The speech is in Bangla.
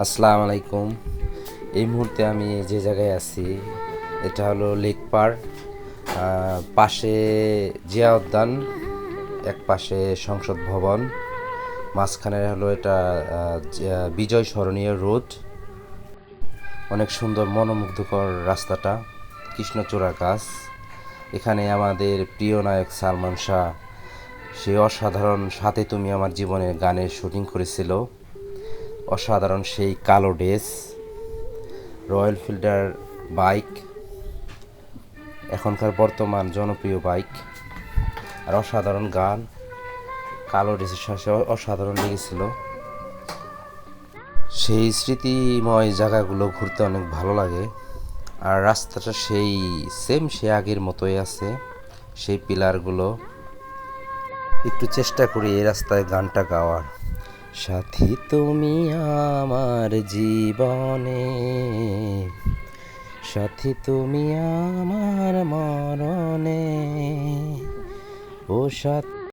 আসসালামু আলাইকুম। এই মুহূর্তে আমি যে জায়গায় আছি এটা হলো লেক পার। পাশে জিয়া উদ্যান, এক পাশে সংসদ ভবন, মাঝখানে হলো এটা বিজয় স্মরণীয় রোড। অনেক সুন্দর মনোমুগ্ধকর রাস্তাটা, কৃষ্ণচূড়া গাছ। এখানে আমাদের প্রিয় নায়ক সালমান শাহ সে অসাধারণ সাথে তুমি আমার জীবনের গানের শুটিং করেছিল। অসাধারণ সেই কালো ড্রেস, রয়্যাল ফিল্ডার বাইক, এখনকার বর্তমান জনপ্রিয় বাইক, আর অসাধারণ গান। কালো ড্রেসের সাথে অসাধারণ লেগেছিল। সেই স্মৃতিময় জায়গাগুলো ঘুরতে অনেক ভালো লাগে। আর রাস্তাটা সেই সেম সে আগের মতোই আছে, সেই পিলারগুলো। একটু চেষ্টা করি এই রাস্তায় গানটা গাওয়ার। সাথী তুমি আমার জীবনে, সাথী তুমি আমার মরণে, ও সাথী।